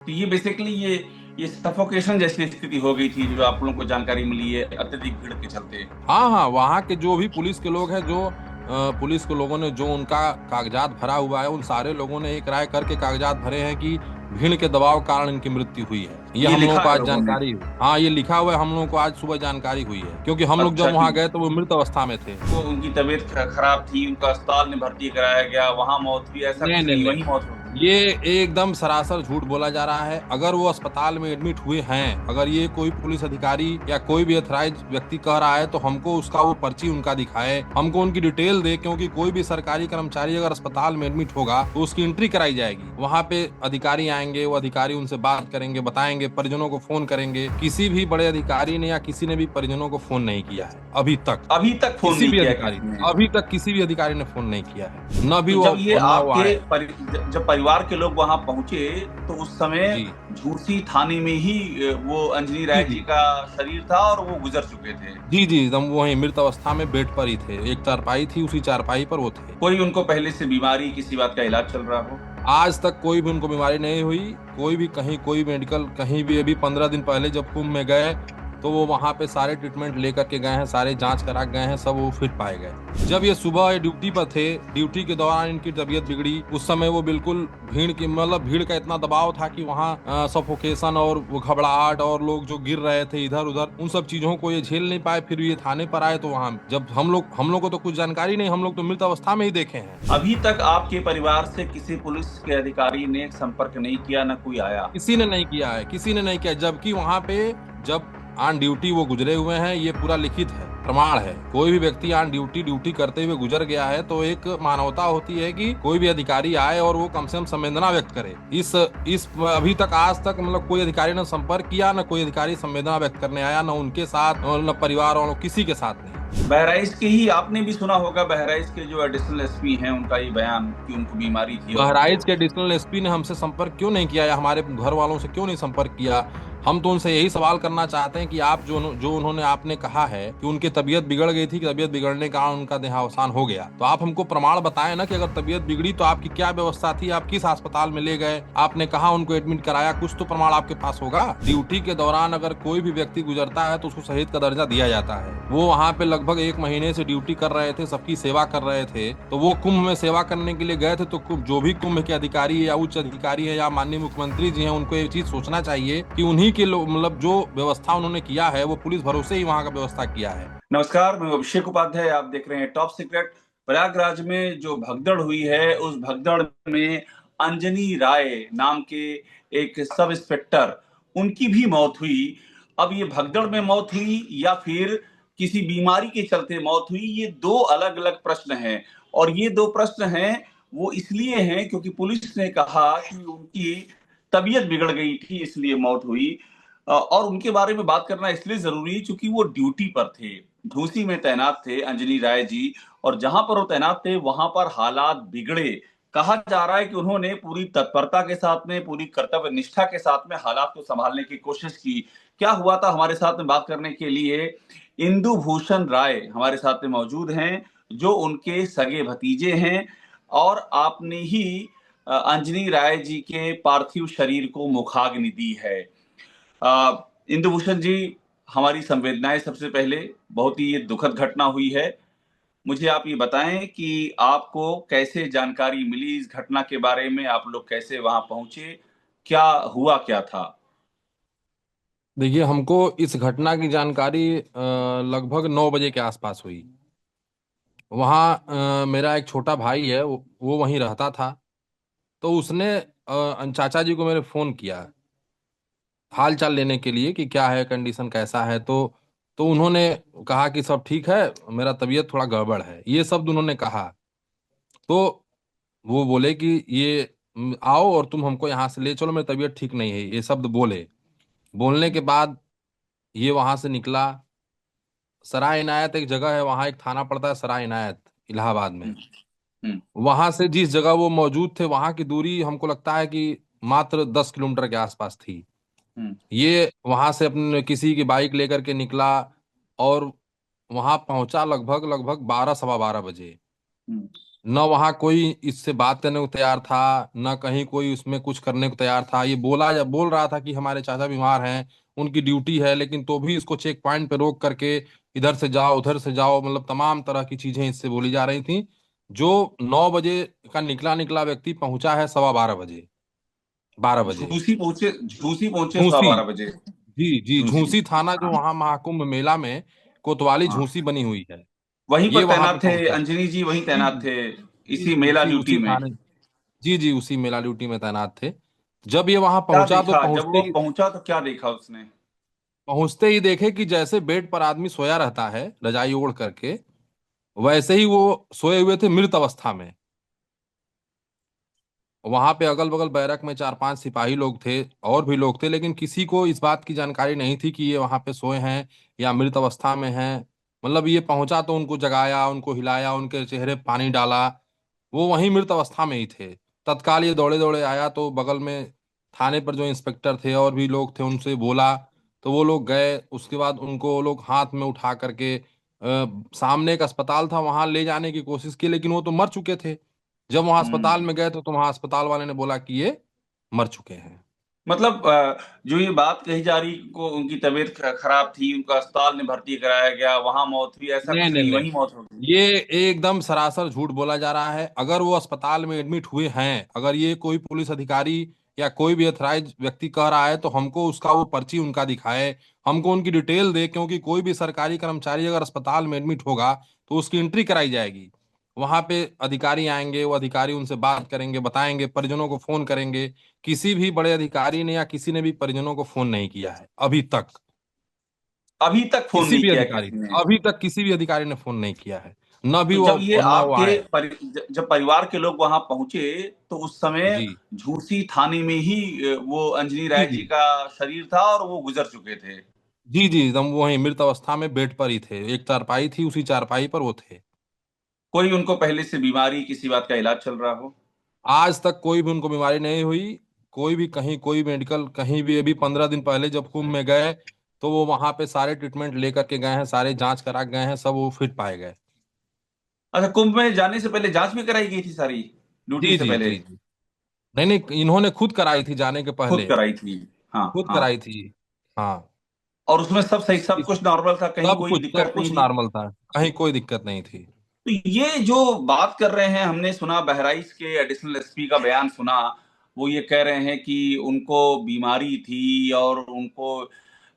तो ये बेसिकली ये सफोकेशन जैसी स्थिति हो गई थी, जो आप लोगों को जानकारी मिली है अत्यधिक भीड़ के चलते। हाँ हाँ, वहाँ के जो भी पुलिस के लोग हैं, जो पुलिस के लोगों ने जो उनका कागजात भरा हुआ है, उन सारे लोगों ने एक राय करके कागजात भरे हैं कि भीड़ के दबाव के कारण इनकी मृत्यु हुई है। ये ये हम लोगों लिखा को है आज लोगों ने। जानकारी हुई। हाँ, ये लिखा हुआ है, हम लोगों को आज सुबह जानकारी हुई है, क्योंकि हम लोग जब अच्छा, कि वहाँ गए तो वो मृत अवस्था में थे। वो उनकी तबीयत खराब थी, उनका अस्पताल में भर्ती कराया गया, वहां मौत हुई, ऐसा नहीं कुछ नहीं नहीं, नहीं, वही मौत हो गई। ये एकदम सरासर झूठ बोला जा रहा है। अगर वो अस्पताल में एडमिट हुए हैं, अगर ये कोई पुलिस अधिकारी या कोई भी अथराइज व्यक्ति कह रहा है, तो हमको उसका वो पर्ची उनका दिखाए, हमको उनकी डिटेल दे, क्योंकि कोई भी सरकारी कर्मचारी अगर अस्पताल में एडमिट होगा तो उसकी एंट्री कराई जाएगी। वहां पे अधिकारी आएंगे, वो अधिकारी उनसे बात करेंगे, बताएंगे, परिजनों को फोन करेंगे। किसी भी बड़े अधिकारी ने या किसी ने भी परिजनों को फोन नहीं किया है अभी तक। अभी तक फोन किसी नहीं भी किया अधिकारी किसी ने ने। अभी तक किसी भी अधिकारी ने फोन नहीं किया है, न भी तो जब ये वो न वो आए। जब परिवार के लोग वहां पहुंचे, तो उस समय जी झूसी थाने में ही वो अंजनी जी राय जी जी का शरीर था और वो गुजर चुके थे। जी जी, एकदम वहीं मृत अवस्था में बेड पर ही थे। एक चारपाई थी, उसी चारपाई पर वो थे। कोई उनको पहले से बीमारी, किसी बात का इलाज चल रहा हो? आज तक कोई भी उनको बीमारी नहीं हुई। कोई भी कहीं कोई मेडिकल कहीं भी, अभी 15 दिन पहले जब कुंभ में गए तो वो वहां पे सारे ट्रीटमेंट लेकर के गए हैं, सारे जांच करा के गए हैं, सब वो फिट पाए गए। जब ये सुबह ड्यूटी पर थे, ड्यूटी के दौरान इनकी तबीयत बिगड़ी। उस समय वो बिल्कुल भीड़ की, मतलब भीड़ का इतना दबाव था कि वहाँ सफोकेशन और वो घबराहट और लोग जो गिर रहे थे इधर उधर, उन सब चीजों को ये झेल नहीं पाए। फिर ये थाने पर आए तो वहाँ जब हम लोग को तो कुछ जानकारी नहीं, हम लोग तो मृत अवस्था में ही देखे हैं। अभी तक आपके परिवार से किसी पुलिस के अधिकारी ने संपर्क नहीं किया, ना कोई आया? किसी ने नहीं किया है, किसी ने नहीं किया, जबकि वहां पे जब ऑन ड्यूटी वो गुजरे हुए हैं, ये पूरा लिखित है, प्रमाण है। कोई भी व्यक्ति ऑन ड्यूटी ड्यूटी करते हुए गुजर गया है तो एक मानवता होती है कि कोई भी अधिकारी आए और वो कम से कम संवेदना व्यक्त करे। इस अभी तक आज तक मतलब कोई अधिकारी ने संपर्क किया, ना कोई अधिकारी संवेदना व्यक्त करने आया, ना उनके साथ, न परिवार वालों, किसी के साथ नहीं। बहराइच के ही आपने भी सुना होगा, बहराइच के जो एडिशनल एसपी हैं, उनका ये बयान कि उनको बीमारी थी और उनको। बहराइच के एडिशनल एसपी ने हमसे संपर्क क्यों नहीं किया या हमारे घर वालों से क्यों नहीं संपर्क किया? हम तो उनसे यही सवाल करना चाहते हैं कि आप जो जो उन्होंने आपने कहा है कि उनकी तबीयत बिगड़ गई थी, कि तबीयत बिगड़ने के कारण उनका देहावसान हो गया, तो आप हमको प्रमाण बताएं ना कि अगर तबीयत बिगड़ी तो आपकी क्या व्यवस्था थी, आप किस अस्पताल में ले गए, आपने कहा उनको एडमिट कराया, कुछ तो प्रमाण आपके पास होगा। ड्यूटी के दौरान अगर कोई भी व्यक्ति गुजरता है तो उसको शहीद का दर्जा दिया जाता है। वो वहां पे लगभग 1 महीने से ड्यूटी कर रहे थे, सबकी सेवा कर रहे थे, तो वो कुंभ में सेवा करने के लिए गए थे। तो जो भी कुंभ के अधिकारी या उच्च अधिकारी है या माननीय मुख्यमंत्री जी हैं, उनको ये चीज सोचना चाहिए कि उन्हीं के लोग, मतलब जो व्यवस्था उन्होंने किया है वो पुलिस भरोसे ही वहां का व्यवस्था किया है। नमस्कार, मैं अभिषेक उपाध्याय, आप देख रहे हैं टॉप सीक्रेट। प्रयागराज में जो भगदड़ हुई है, उस भगदड़ में अंजनी राय नाम के एक सब इंस्पेक्टर, उनकी भी मौत हुई। अब ये भगदड़ में मौत हुई या फिर किसी बीमारी के चलते मौत हुई, ये दो अलग अलग प्रश्न हैं। और ये दो प्रश्न हैं, वो इसलिए हैं क्योंकि पुलिस ने कहा कि उनकी तबीयत बिगड़ गई थी, इसलिए मौत हुई। और उनके बारे में बात करना इसलिए जरूरी है क्योंकि वो ड्यूटी पर थे, झूसी में तैनात थे अंजनी राय जी। और जहां पर वो तैनात थे, वहां पर हालात बिगड़े। कहा जा रहा है कि उन्होंने पूरी तत्परता के साथ में, पूरी कर्तव्य निष्ठा के साथ में हालात को संभालने की कोशिश की। क्या हुआ था, हमारे साथ में बात करने के लिए इंदु भूषण राय हमारे साथ में मौजूद हैं, जो उनके सगे भतीजे हैं। और आपने ही अंजनी राय जी के पार्थिव शरीर को मुखाग्नि दी है। इंदु भूषण जी, हमारी संवेदनाएं सबसे पहले। बहुत ही ये दुखद घटना हुई है। मुझे आप ये बताएं कि आपको कैसे जानकारी मिली इस घटना के बारे में, आप लोग कैसे वहां पहुंचे, क्या हुआ क्या था? देखिए, हमको इस घटना की जानकारी लगभग 9 बजे के आसपास हुई। वहाँ मेरा एक छोटा भाई है, वो वहीं रहता था। तो उसने चाचा जी को मेरे फोन किया हाल चाल लेने के लिए कि क्या है, कंडीशन कैसा है। तो उन्होंने कहा कि सब ठीक है, मेरा तबीयत थोड़ा गड़बड़ है, ये शब्द उन्होंने कहा। तो वो बोले कि ये आओ और तुम हमको यहाँ से ले चलो, मेरी तबीयत ठीक नहीं है, ये शब्द बोले। बोलने के बाद ये वहां से निकला। सराय इनायत एक जगह है, वहां एक थाना पड़ता है सराय इनायत, इलाहाबाद में। हम्म। हम्म। वहां से जिस जगह वो मौजूद थे, वहां की दूरी हमको लगता है कि मात्र 10 किलोमीटर के आसपास थी। हम्म। ये वहां से अपने किसी की बाइक लेकर के निकला और वहां पहुंचा लगभग लगभग 12 सवा 12 बजे। हम्म। न वहां कोई इससे बात करने को तैयार था, न कहीं कोई उसमें कुछ करने को तैयार था। ये बोल रहा था कि हमारे चाचा बीमार हैं, उनकी ड्यूटी है, लेकिन तो भी इसको चेक पॉइंट पे रोक करके इधर से जाओ उधर से जाओ, मतलब तमाम तरह की चीजें इससे बोली जा रही थी। जो 9 बजे का निकला निकला व्यक्ति पहुंचा है 12:15 बजे, 12 बजे। झूसी पहुंचे सवा झूसी, 12 बजे। जी जी, झूसी। झूसी थाना जो हाँ। वहां महाकुंभ मेला में कोतवाली हाँ। झूसी बनी हुई है, वहीं ये पर वहां पे तैनात थे पहुंचा। अंजनी जी, वहीं जी तैनात जी थे जी इसी जी, मेला उसी ड्यूटी उसी में। थाने, जी जी, उसी मेला ड्यूटी में तैनात थे। जब ये वहां क्या पहुंचा तो देखा जब वो पहुंचा, तो क्या देखा उसने? पहुंचते ही देखे कि जैसे बेड पर आदमी सोया रहता है रजाई ओढ़ करके, वैसे ही वो सोए हुए थे मृत अवस्था में। वहां पे अगल बगल बैरक में 4-5 सिपाही लोग थे, और भी लोग थे, लेकिन किसी को इस बात की जानकारी नहीं थी कि ये वहां पे सोए हैं या मृत अवस्था में हैं। मतलब ये पहुंचा तो उनको जगाया, उनको हिलाया, उनके चेहरे पे पानी डाला, वो वहीं मृत अवस्था में ही थे। तत्काल ये दौड़े दौड़े आया, तो बगल में थाने पर जो इंस्पेक्टर थे और भी लोग थे उनसे बोला, तो वो लोग गए। उसके बाद उनको वो लोग हाथ में उठा करके सामने एक अस्पताल था वहां ले जाने की कोशिश की, लेकिन वो तो मर चुके थे। जब वहां अस्पताल हम्म। में गए तो वहां अस्पताल वाले ने बोला कि ये मर चुके हैं। मतलब जो ये बात कही जा रही को उनकी तबीयत खराब थी, उनका अस्पताल में भर्ती कराया गया, वहां मौत हुई, ऐसा नहीं कुछ नहीं नहीं, नहीं, वही मौत हो गई। ये एकदम सरासर झूठ बोला जा रहा है। अगर वो अस्पताल में एडमिट हुए हैं, अगर ये कोई पुलिस अधिकारी या कोई भी अथराइज व्यक्ति कह रहा है, तो हमको उसका वो पर्ची उनका दिखाए, हमको उनकी डिटेल दे। क्योंकि कोई भी सरकारी कर्मचारी अगर अस्पताल में एडमिट होगा तो उसकी एंट्री कराई जाएगी। वहां पे अधिकारी आएंगे, वो अधिकारी उनसे बात करेंगे, बताएंगे, परिजनों को फोन करेंगे। किसी भी बड़े अधिकारी ने या किसी ने भी परिजनों को फोन नहीं किया है अभी तक। अभी तक फोन किसी नहीं भी किया अधिकारी किसी ने? अभी तक किसी भी अधिकारी ने फोन नहीं किया है, न भी तो वो जब ये और न वो आपके आए। जब परिवार के लोग वहां पहुंचे, तो उस समय जी झूसी थाने में ही वो अंजनी जी राय जी जी का शरीर था और वो गुजर चुके थे। जी जी, एकदम वही मृत अवस्था में बेड पर ही थे। एक चारपाई थी, उसी चारपाई पर वो थे। कोई उनको पहले से बीमारी, किसी बात का इलाज चल रहा हो? आज तक कोई भी उनको बीमारी नहीं हुई। कोई भी कहीं कोई मेडिकल कहीं भी, अभी 15 दिन पहले जब कुंभ में गए तो वो वहां पे सारे ट्रीटमेंट लेकर के गए हैं, सारे जांच करा के गए हैं, सब वो फिट पाए गए। अच्छा, कुंभ में जाने से पहले जांच भी कराई गई थी सारी, ड्यूटी जी से जी पहले? जी जी, नहीं नहीं, इन्होंने खुद कराई थी जाने के खुद पहले, कराई थी। हाँ। खुद हाँ। कराई थी। हाँ। और उसमें सब सही, सब कुछ नॉर्मल था, कहीं कोई सब दिक्कत नहीं कुछ थी? नॉर्मल था, कहीं कोई दिक्कत नहीं थी। तो ये जो बात कर रहे हैं, हमने सुना बहराइच के एडिशनल एसपी का बयान सुना, वो ये कह रहे हैं कि उनको बीमारी थी और उनको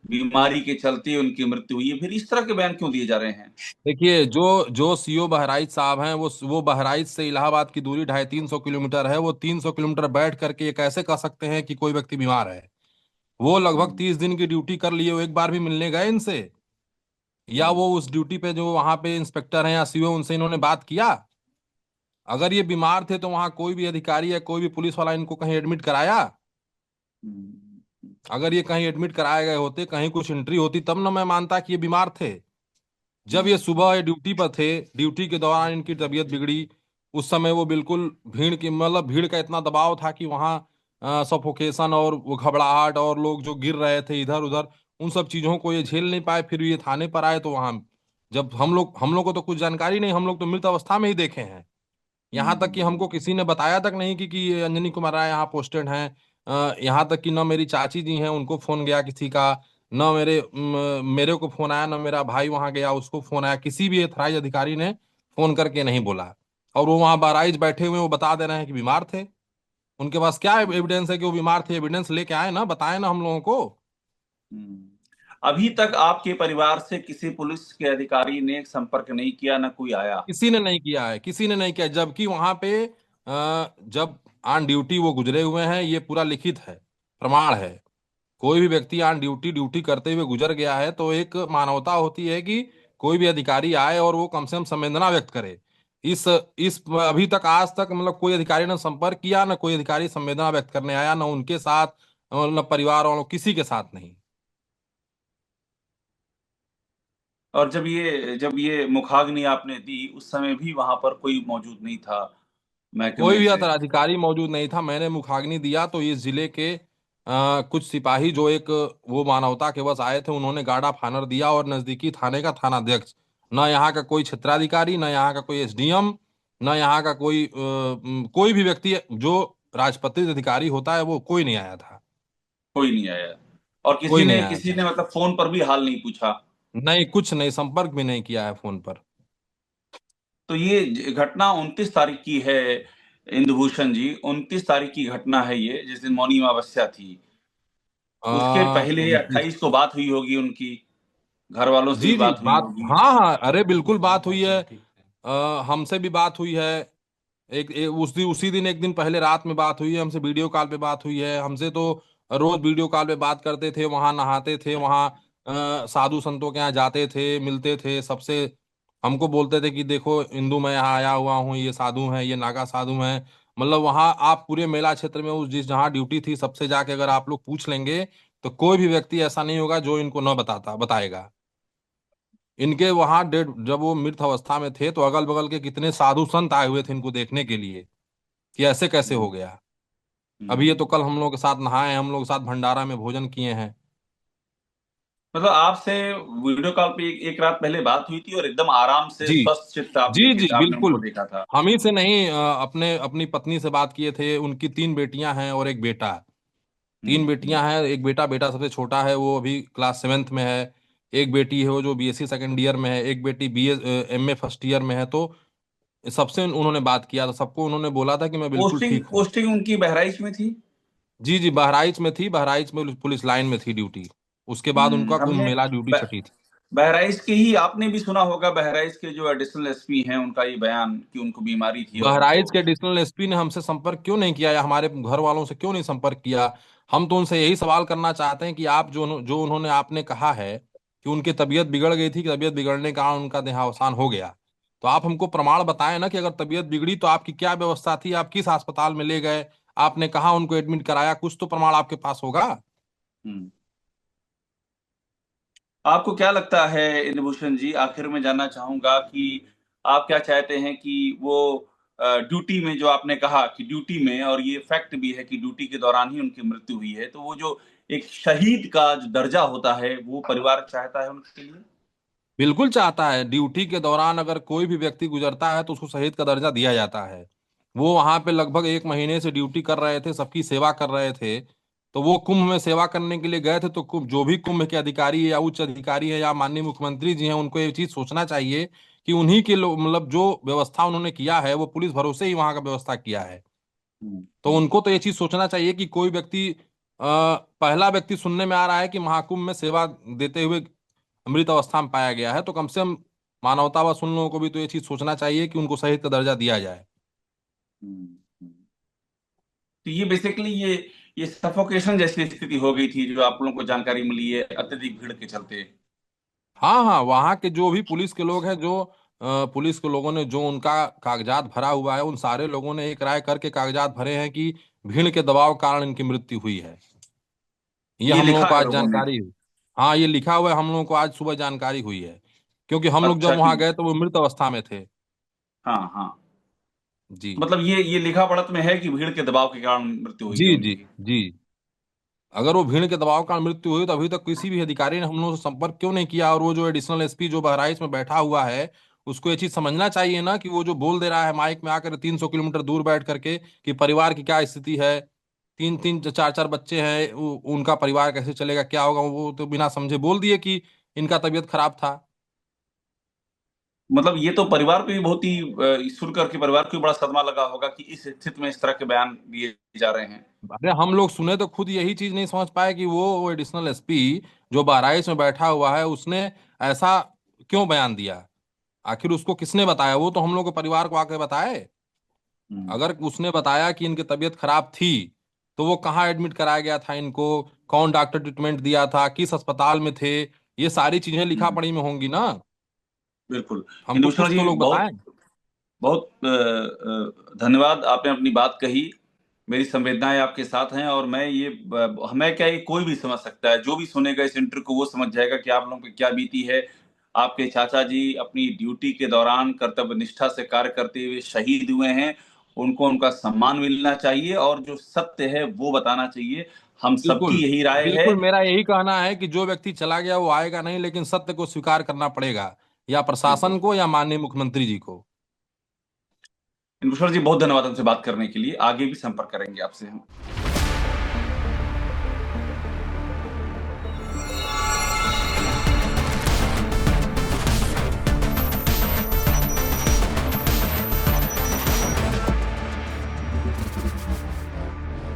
बीमारी के चलते उनकी मृत्यु हुई है। फिर इस तरह के बयान क्यों दिए जा रहे हैं? देखिए, जो जो सीओ बहराइच साहब हैं, वो बहराइच से इलाहाबाद की दूरी 250-300 किलोमीटर है। वो 300 किलोमीटर बैठ करके ये कैसे कह सकते हैं कि कोई व्यक्ति बीमार है? वो लगभग हम्म। 30 दिन की ड्यूटी कर लिए, वो एक बार भी मिलने गए इनसे? या हम्म। वो उस ड्यूटी पे जो वहां पे इंस्पेक्टर हैं या सीओ, उनसे इन्होंने बात किया? अगर ये बीमार थे तो वहां कोई भी अधिकारी या कोई भी पुलिस वाला इनको कहीं एडमिट कराया? हम्म। अगर ये कहीं एडमिट कराए गए होते, कहीं कुछ एंट्री होती, तब ना मैं मानता कि ये बीमार थे। जब ये हम्म। सुबह ड्यूटी पर थे, ड्यूटी के दौरान इनकी तबीयत बिगड़ी। उस समय वो बिल्कुल भीड़ की, मतलब भीड़ का इतना दबाव था कि वहाँ सफोकेशन और वो घबराहट और लोग जो गिर रहे थे इधर उधर, उन सब चीजों को ये झेल नहीं पाए। फिर ये थाने पर आए तो वहाँ, जब हम लोग को तो कुछ जानकारी नहीं, हम लोग तो मृत अवस्था में ही देखे हैं। यहाँ तक कि हमको हम्म। किसी ने बताया तक नहीं कि ये अंजनी कुमार राय यहाँ पोस्टेड हैं। यहाँ तक कि न मेरी चाची जी हैं, उनको फोन गया किसी का, न मेरे को फोन आया, न मेरा भाई वहां गया उसको फोन आया, किसी भी एथराइज अधिकारी ने फोन करके नहीं बोला। और वो वहां बाराइज बैठे हुए हैं, वो बता दे रहे हैं कि बीमार थे। उनके पास क्या एविडेंस है कि वो बीमार थे? एविडेंस लेके आए ना, बताए ना हम लोगों को। हम्म। अभी तक आपके परिवार से किसी पुलिस के अधिकारी ने संपर्क नहीं किया, ना कोई आया? किसी ने नहीं किया है, किसी ने नहीं किया, जबकि वहां पे जब ऑन ड्यूटी वो गुजरे हुए हैं, ये पूरा लिखित है, प्रमाण है। कोई भी व्यक्ति ऑन ड्यूटी ड्यूटी करते हुए गुजर गया है तो एक मानवता होती है कि कोई भी अधिकारी आए और वो कम से कम संवेदना व्यक्त करे। इस अभी तक, आज तक, मतलब कोई अधिकारी ने संपर्क किया, ना कोई अधिकारी संवेदना व्यक्त करने आया, ना उनके साथ, न परिवार वालों, किसी के साथ नहीं। और जब ये मुखाग्नि आपने दी, उस समय भी वहां पर कोई मौजूद नहीं था कोई महकमे भी से? अधिकारी मौजूद नहीं था। मैंने मुखाग्नि दिया तो इस जिले के कुछ सिपाही जो एक वो मानवता के बस आए थे, उन्होंने गार्ड ऑफ ऑनर दिया, और नजदीकी थाने का थानाध्यक्ष, न यहाँ का कोई क्षेत्राधिकारी, न यहाँ का कोई एसडीएम, ना यहाँ का कोई भी व्यक्ति जो राजपत्रित अधिकारी होता है वो कोई नहीं आया था। कोई नहीं आया, और कोई किसी नहीं ने आया किसी था। ने मतलब फोन पर भी हाल नहीं पूछा। नहीं, कुछ नहीं, संपर्क भी नहीं किया है फोन पर। तो ये घटना 29 तारीख की है इंदुभूषण जी, 29 तारीख की घटना है ये, जिस दिन मौनी अमावस्या थी। उसके पहले 29। 28 को बात हुई होगी उनकी, घर वालों से भी जी जी, बात हुई बात, होगी। हाँ हाँ, अरे बिल्कुल बात हुई है। हमसे भी बात हुई है। उसी दिन, एक दिन पहले रात में बात हुई है हमसे, वीडियो कॉल पे बात हुई है हमसे तो। रोज वीडियो कॉल पे बात करते थे, वहां नहाते थे, वहां साधु संतों के यहाँ जाते थे, मिलते थे सबसे। हमको बोलते थे कि देखो इंदू, मैं यहाँ आया हुआ हूँ, ये साधु हैं, ये नागा साधु हैं। मतलब वहां आप पूरे मेला क्षेत्र में, उस जिस जहाँ ड्यूटी थी, सबसे जाके अगर आप लोग पूछ लेंगे तो कोई भी व्यक्ति ऐसा नहीं होगा जो इनको न बताएगा। इनके वहां डेड, जब वो मृत अवस्था में थे तो अगल बगल के कितने साधु संत आए हुए थे इनको देखने के लिए कि ऐसे कैसे हो हम्म, गया। अभी ये तो हम्म। कल हम लोग के साथ नहाए हैं, हम लोग के साथ भंडारा में भोजन किए हैं। मतलब आपसे वीडियो कॉल पे एक रात पहले बात हुई थी, और एकदम आराम से जी स्वस्थ चित्त जी जी, आपने उनको बिल्कुल। देखा था। हम ही से नहीं, अपने अपनी पत्नी से बात किए थे। उनकी 3 बेटियां हैं और एक बेटा। तीन हम्म। बेटियां हैं, एक बेटा, बेटा सबसे छोटा है, वो अभी क्लास 7th में है। एक बेटी है वो जो बीएससी सेकेंड ईयर में है, एक बेटी बीए एमए फर्स्ट ईयर में है। तो सबसे उन्होंने बात किया, तो सबको उन्होंने बोला था कि मैं बिल्कुल पोस्टिंग ठीक हूँ। पोस्टिंग उनकी बहराइच में थी। जी जी, बहराइच में थी, बहराइच में पुलिस लाइन में थी ड्यूटी। उसके बाद उनका कुंभ हमने मेला ड्यूटी छटी थी। बहराइच के ही, आपने भी सुना होगा बहराइच के जो एडिशनल एसपी हैं, उनका ये बयान कि उनको बीमारी थी और उनको। बहराइच के एडिशनल एसपी ने हमसे संपर्क क्यों नहीं किया, या हमारे घर वालों से क्यों नहीं संपर्क किया? हम तो उनसे यही सवाल करना चाहते हैं कि आप जो उन्होंने आपने कहा है कि उनकी तबीयत बिगड़ गई थी, कि तबीयत बिगड़ने के कारण उनका देहावसान हो गया, तो आप हमको प्रमाण बताएं ना कि अगर तबीयत बिगड़ी तो आपकी क्या व्यवस्था थी, आप किस अस्पताल में ले गए, आपने कहा उनको एडमिट कराया, कुछ तो प्रमाण आपके पास होगा। हम्म। आपको क्या लगता है इंद्रभूषण जी, आखिर में जानना चाहूंगा कि आप क्या चाहते हैं कि वो ड्यूटी में, जो आपने कहा कि ड्यूटी में, और ये फैक्ट भी है कि ड्यूटी के दौरान ही उनकी मृत्यु हुई है, तो वो जो एक शहीद का जो दर्जा होता है वो परिवार चाहता है उनके लिए। बिल्कुल चाहता है। ड्यूटी के दौरान अगर कोई भी व्यक्ति गुजरता है तो उसको शहीद का दर्जा दिया जाता है। वो वहां पे लगभग 1 महीने से ड्यूटी कर रहे थे, सबकी सेवा कर रहे थे। तो वो कुंभ में सेवा करने के लिए गए थे, तो जो भी कुंभ के अधिकारी या उच्च अधिकारी है या माननीय मुख्यमंत्री जी हैं, उनको ये चीज सोचना चाहिए कि उन्हीं के लोग, मतलब जो व्यवस्था उन्होंने किया है वो पुलिस भरोसे ही वहां का व्यवस्था किया है। हम्म, तो उनको तो ये चीज सोचना चाहिए कि कोई व्यक्ति, पहला व्यक्ति सुनने में आ रहा है कि महाकुंभ में सेवा देते हुए मृत अवस्था में पाया गया है, तो कम से कम मानवतावान सुन लोगों को भी तो ये चीज सोचना चाहिए कि उनको शहीद का दर्जा दिया जाए। हम्म, हम्म। तो ये बेसिकली ये सफोकेशन जैसी स्थिति हो गई थी, जो आप लोगों को जानकारी मिली है अत्यधिक भीड़ के चलते। हाँ हाँ, वहाँ के जो भी पुलिस के लोग हैं, जो पुलिस के लोगों ने जो उनका कागजात भरा हुआ है, उन सारे लोगों ने एक राय करके कागजात भरे हैं कि भीड़ के दबाव के कारण इनकी मृत्यु हुई है। ये ये हम लोगों लिखा को है आज लोगों ने। जानकारी हुई। हाँ, ये लिखा हुआ है, हम लोगों को आज सुबह जानकारी हुई है। क्योंकि हम लोग जब अच्छा, कि वहां गए तो वो मृत अवस्था में थे। हाँ हाँ, जी मतलब ये लिखा पढ़त में है कि भीड़ के दबाव के कारण मृत्यु हुई है जी जी उनकी। जी। अगर वो भीड़ के दबाव के कारण मृत्यु हुई तो अभी तक किसी भी अधिकारी ने हम लोगों से संपर्क क्यों नहीं किया? और वो जो एडिशनल एसपी जो बहराइच में बैठा हुआ है, उसको ये चीज समझना चाहिए ना कि वो जो बोल दे रहा है माइक में आकर 300 किलोमीटर दूर बैठ करके कि परिवार की क्या स्थिति है, तीन तीन चार चार बच्चे हैं, उनका परिवार कैसे चलेगा, क्या होगा, वो तो बिना समझे बोल दिए कि इनका तबीयत खराब था। मतलब ये तो परिवार पे भी बहुत ही सुन करके परिवार को भी बड़ा सदमा लगा होगा कि इस स्थिति में इस तरह के बयान दिए जा रहे हैं। अरे हम लोग सुने तो खुद यही चीज नहीं समझ पाए कि वो एडिशनल एसपी जो बहराइच में बैठा हुआ है, उसने ऐसा क्यों बयान दिया। आखिर उसको किसने बताया? वो तो हम लोग के परिवार को आके बताए। हम्म, अगर उसने बताया कि इनकी तबीयत खराब थी, तो वो कहाँ एडमिट कराया गया था इनको, कौन डॉक्टर ट्रीटमेंट दिया था, किस अस्पताल में थे, ये सारी चीजें लिखा हम्म। पढ़ी में होंगी ना। बिल्कुल। हमको इंदुभूषण कुछ तो जी, लोग बहुत बताएं। बहुत धन्यवाद, आपने अपनी बात कही। मेरी संवेदनाएं आपके साथ हैं, और मैं ये हमें क्या, ये कोई भी समझ सकता है, जो भी सुनेगा इस इंटरव्यू को वो समझ जाएगा कि आप लोगों पे क्या बीती है। आपके चाचा जी अपनी ड्यूटी के दौरान कर्तव्य निष्ठा से कार्य करते हुए शहीद हुए हैं। उनको उनका सम्मान मिलना चाहिए, और जो सत्य है वो बताना चाहिए। हम बिल्कुल। सबकी यही राय है। बिल्कुल, मेरा यही कहना है कि जो व्यक्ति चला गया वो आएगा नहीं, लेकिन सत्य को स्वीकार करना पड़ेगा, या बिल्कुल। प्रशासन को या माननीय मुख्यमंत्री जी को। इंदुशर जी बहुत धन्यवाद हमसे बात करने के लिए, आगे भी संपर्क करेंगे आपसे हम।